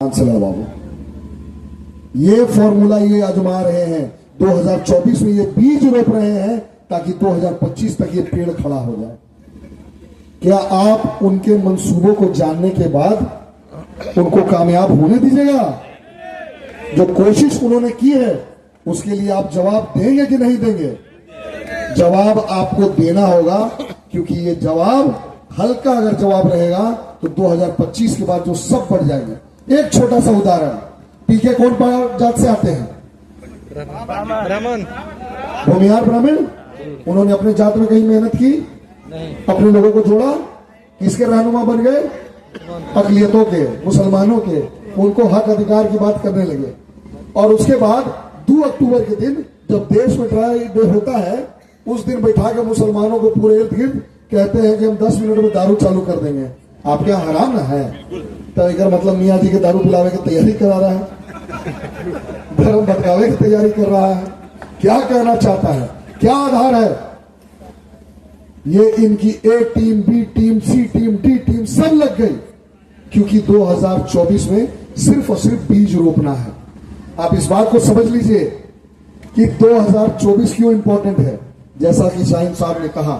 चला बाबू, ये फॉर्मूला ये आजमा रहे हैं। 2024 में ये बीज रोप रहे हैं ताकि 2025 तक ये पेड़ खड़ा हो जाए। क्या आप उनके मंसूबों को जानने के बाद उनको कामयाब होने दीजिएगा? जो कोशिश उन्होंने की है उसके लिए आप जवाब देंगे कि नहीं देंगे? जवाब आपको देना होगा, क्योंकि ये जवाब हल्का अगर जवाब रहेगा तो 2025 के बाद जो सब बढ़ जाएंगे। एक छोटा सा उदाहरण, पीके कौन जात से आते हैं? ब्राह्मण, भूमिहार ब्राह्मण। उन्होंने अपने जात में कहीं मेहनत की नहीं, अपने लोगों को जोड़ा, किसके रहनुमा बन गए? अकलियतों के, मुसलमानों के। उनको हक अधिकार की बात करने लगे। और उसके बाद 2 अक्टूबर के दिन जब देश में ड्राई डे होता है, उस दिन बैठा के मुसलमानों को पूरे इर्द गिर्द कहते हैं कि हम 10 मिनट में दारू चालू कर देंगे। आपके यहाँ हराम ना है तो अगर मतलब मियाँ जी के दारू पिलावे की तैयारी करा रहा है, धर्म भटकावे की तैयारी कर रहा है। क्या कहना चाहता है? क्या आधार है? ये इनकी ए टीम, बी टीम, सी टीम, डी टीम सब लग गई, क्योंकि 2024 में सिर्फ और सिर्फ बीज रोपना है। आप इस बात को समझ लीजिए कि 2024 क्यों इंपॉर्टेंट है। जैसा कि शाहीन साहब ने कहा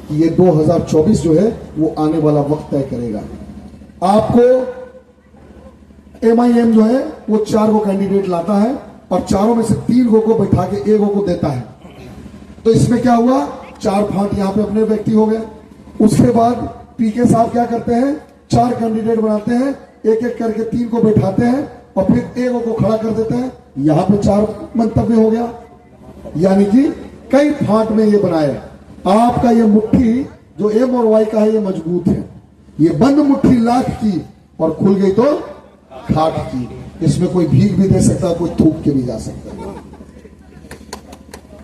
कि ये 2024 जो है वो आने वाला वक्त तय करेगा। आपको MIM जो है वो 4 गो कैंडिडेट लाता है और चारों में से 3 गो को बैठा के 1 गो को देता है। तो इसमें क्या हुआ? 4 फांट यहां पे अपने व्यक्ति हो गए। उसके बाद पीके साहब क्या करते हैं? 4 कैंडिडेट बनाते हैं, एक एक करके 3 को बैठाते हैं और फिर 1 को खड़ा कर देते हैं। यहां पे 4 मंतव्य हो गया, यानी कि कई फांट में ये बनाए। आपका ये मुट्ठी जो M और Y का है ये मजबूत है। ये बंद मुट्ठी लाख की और खुल गई तो खाक की। इसमें कोई भीग भी दे सकता है, कोई थूक के भी जा सकता है।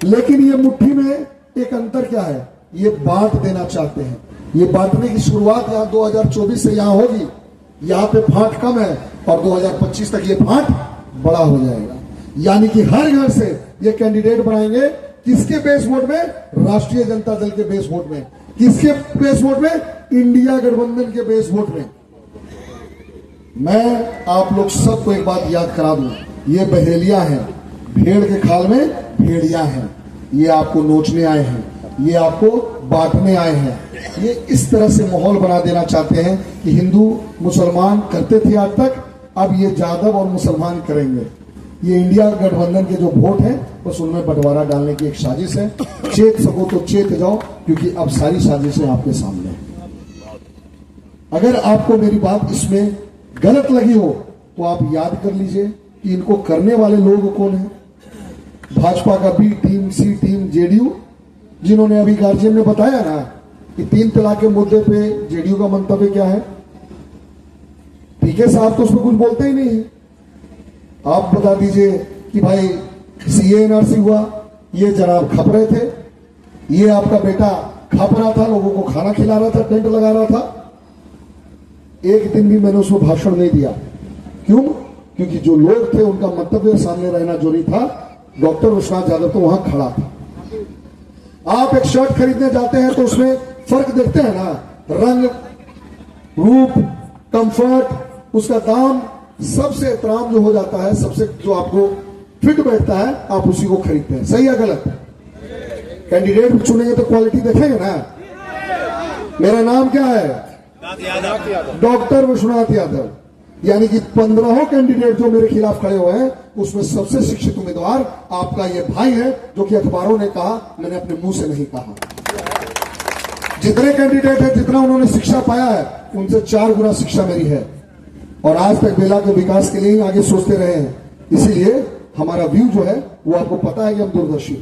लेकिन ये मुट्ठी में एक अंतर क्या है? ये बांट देना चाहते हैं। ये बांटने की शुरुआत यहां 2024 से यहां होगी। यहां पे फांट कम है और 2025 तक ये फांट बड़ा हो जाएगा। यानी कि हर घर से ये कैंडिडेट बनाएंगे। किसके बेस वोट में? राष्ट्रीय जनता दल के बेस वोट में। किसके बेस वोट में? इंडिया गठबंधन के बेस वोट में। मैं आप लोग सबको एक बात याद करा दूं, ये बहेलियां हैं, भेड़ के खाल में भेड़िया हैं। ये आपको नोचने आए हैं, ये आपको बांटने आए हैं। ये इस तरह से माहौल बना देना चाहते हैं कि हिंदू मुसलमान करते थे आज तक, अब ये यादव और मुसलमान करेंगे। ये इंडिया गठबंधन के जो वोट है बस उनमें बंटवारा डालने की एक साजिश है। चेत सको तो चेत जाओ, क्योंकि अब सारी साजिशें आपके सामने हैं। अगर आपको मेरी बात इसमें गलत लगी हो तो आप याद कर लीजिए कि इनको करने वाले लोग कौन है। भाजपा का बी टीम, सी टीम, जेडीयू, जिन्होंने अभी गार्जियन में बताया ना कि 3 तलाक के मुद्दे पे जेडीयू का मंतव्य क्या है। पीके साहब तो उसमें कुछ बोलते ही नहीं है। आप बता दीजिए कि भाई CA NRC हुआ, ये जनाब खप रहे थे, ये आपका बेटा खप रहा था, लोगों को खाना खिला रहा था, टेंट लगा रहा था। एक दिन भी मैंने उसमें भाषण नहीं दिया। क्यों? क्योंकि जो लोग थे उनका मंतव्य सामने रहना जरूरी था। डॉक्टर विश्वनाथ यादव तो वहां खड़ा था। आप एक शर्ट खरीदने जाते हैं तो उसमें फर्क देखते हैं ना, रंग, रूप, कंफर्ट, उसका दाम, सबसे एहतराम जो हो जाता है, सबसे जो आपको फिट बैठता है, आप उसी को खरीदते हैं। सही या गलत? कैंडिडेट चुनेंगे तो क्वालिटी देखेंगे ना। मेरा नाम क्या है? डॉक्टर विश्वनाथ यादव। यानी कि 15 कैंडिडेट जो मेरे खिलाफ खड़े हुए हैं उसमें सबसे शिक्षित उम्मीदवार आपका ये भाई है, जो कि अखबारों ने कहा, मैंने अपने मुंह से नहीं कहा। जितने कैंडिडेट है, जितना उन्होंने शिक्षा पाया है, उनसे 4 गुना शिक्षा मेरी है। और आज तक बेला के विकास के लिए ही आगे सोचते रहे हैं। इसीलिए हमारा व्यू जो है वो आपको पता है कि हम दूरदर्शी।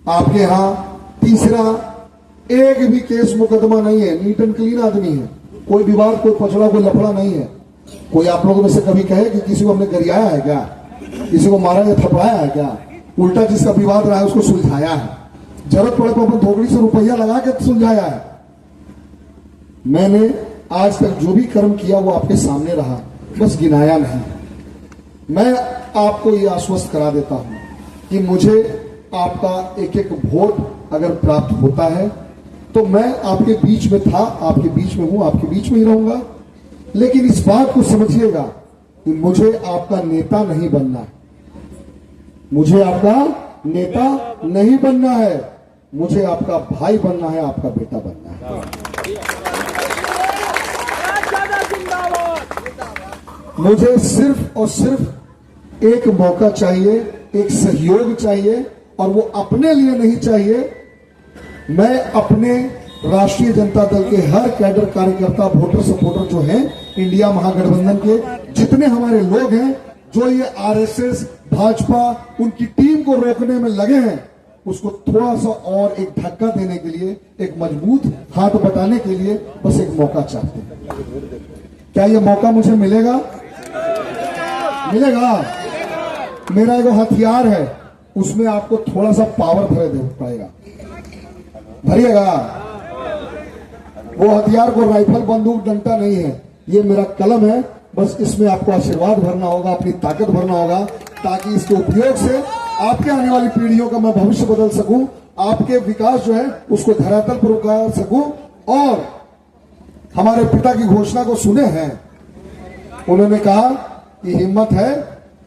आपके यहां तीसरा एक भी केस मुकदमा नहीं है, नीट एंड क्लीन आदमी है। कोई विवाद, कोई पछड़ा, कोई लफड़ा नहीं है। कोई आप लोगों में से कभी कहे कि किसी को हमने गरियाया है क्या, किसी को मारा या थपड़ाया है क्या? उल्टा जिसका विवाद रहा है उसको सुलझाया है। जरूरत पड़े तो अपनी धोकड़ी से रुपया लगा के सुलझाया है। मैंने आज तक जो भी कर्म किया वो आपके सामने रहा, बस गिनाया नहीं। मैं आपको ये आश्वस्त करा देता हूं कि मुझे आपका एक एक वोट अगर प्राप्त होता है तो मैं आपके बीच में था, आपके बीच में हूं, आपके बीच में ही रहूंगा। लेकिन इस बात को समझिएगा कि मुझे आपका नेता नहीं बनना है, मुझे आपका नेता नहीं बनना है, मुझे आपका भाई बनना है, आपका बेटा बनना है। मुझे सिर्फ और सिर्फ एक मौका चाहिए, एक सहयोग चाहिए, और वो अपने लिए नहीं चाहिए। मैं अपने राष्ट्रीय जनता दल के हर कैडर कार्यकर्ता, वोटर सपोर्टर जो हैं, इंडिया महागठबंधन के जितने हमारे लोग हैं, जो ये आरएसएस भाजपा उनकी टीम को रोकने में लगे हैं, उसको थोड़ा सा और एक धक्का देने के लिए, एक मजबूत हाथ बटाने के लिए बस एक मौका चाहते हैं। क्या ये मौका मुझे मिलेगा? मिलेगा। मेरा एक हथियार है, उसमें आपको थोड़ा सा पावर भरे देना पड़ेगा, भरिएगा। वो हथियार को राइफल बंदूक डंडा नहीं है, ये मेरा कलम है। बस इसमें आपको आशीर्वाद भरना होगा, अपनी ताकत भरना होगा, ताकि इसके उपयोग से आपके आने वाली पीढ़ियों का मैं भविष्य बदल सकूं, आपके विकास जो है उसको धरातल पर उतार सकूं। और हमारे पिता की घोषणा को सुने हैं, उन्होंने कहा कि हिम्मत है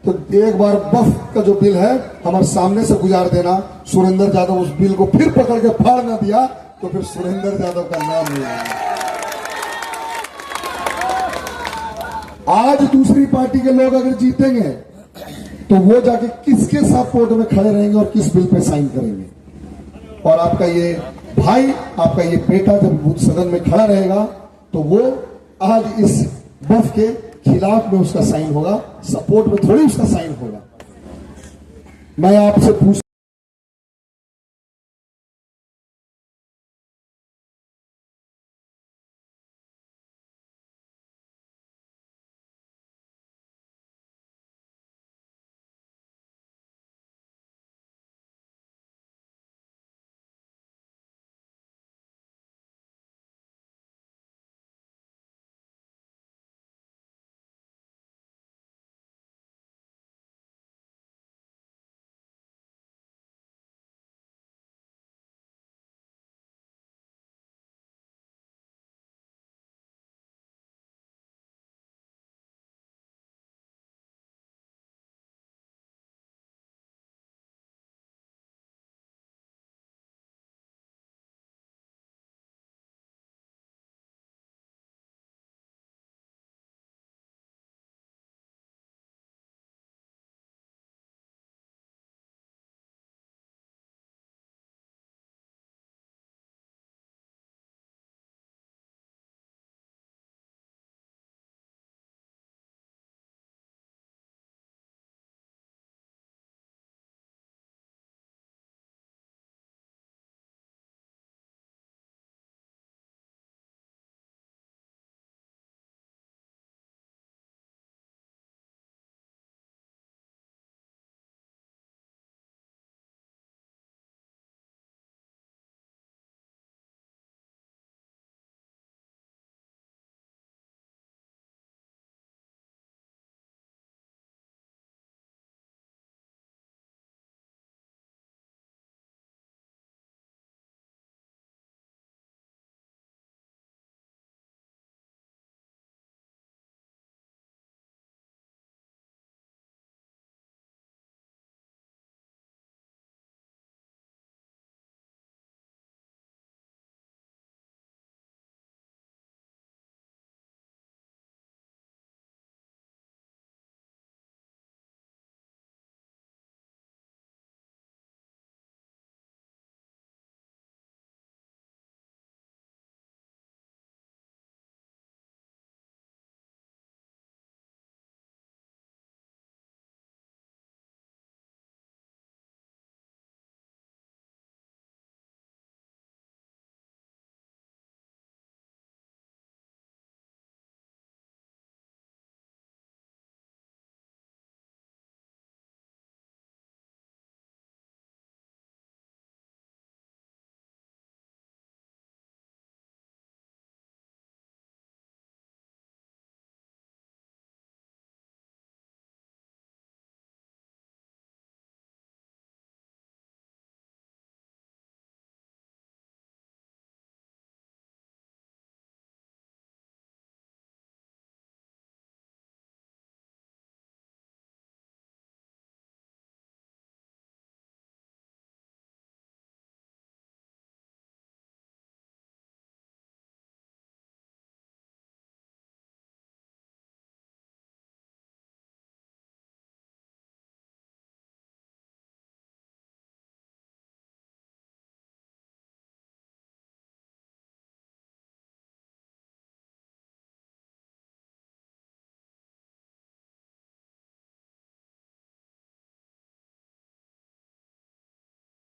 तो एक बार बफ का जो बिल है हमारे सामने से गुजार देना। सुरेंद्र यादव उस बिल को फिर पकड़ के फाड़ ना दिया तो फिर सुरेंद्र यादव का नाम नहीं आया। आज दूसरी पार्टी के लोग अगर जीतेंगे तो वो जाके किसके सपोर्ट में खड़े रहेंगे और किस बिल पे साइन करेंगे। और आपका ये भाई, आपका ये बेटा जब बूथ सदन में खड़ा रहेगा तो वो आज इस बफ के खिलाफ में उसका साइन होगा, सपोर्ट में थोड़ी उसका साइन होगा। मैं आपसे पूछता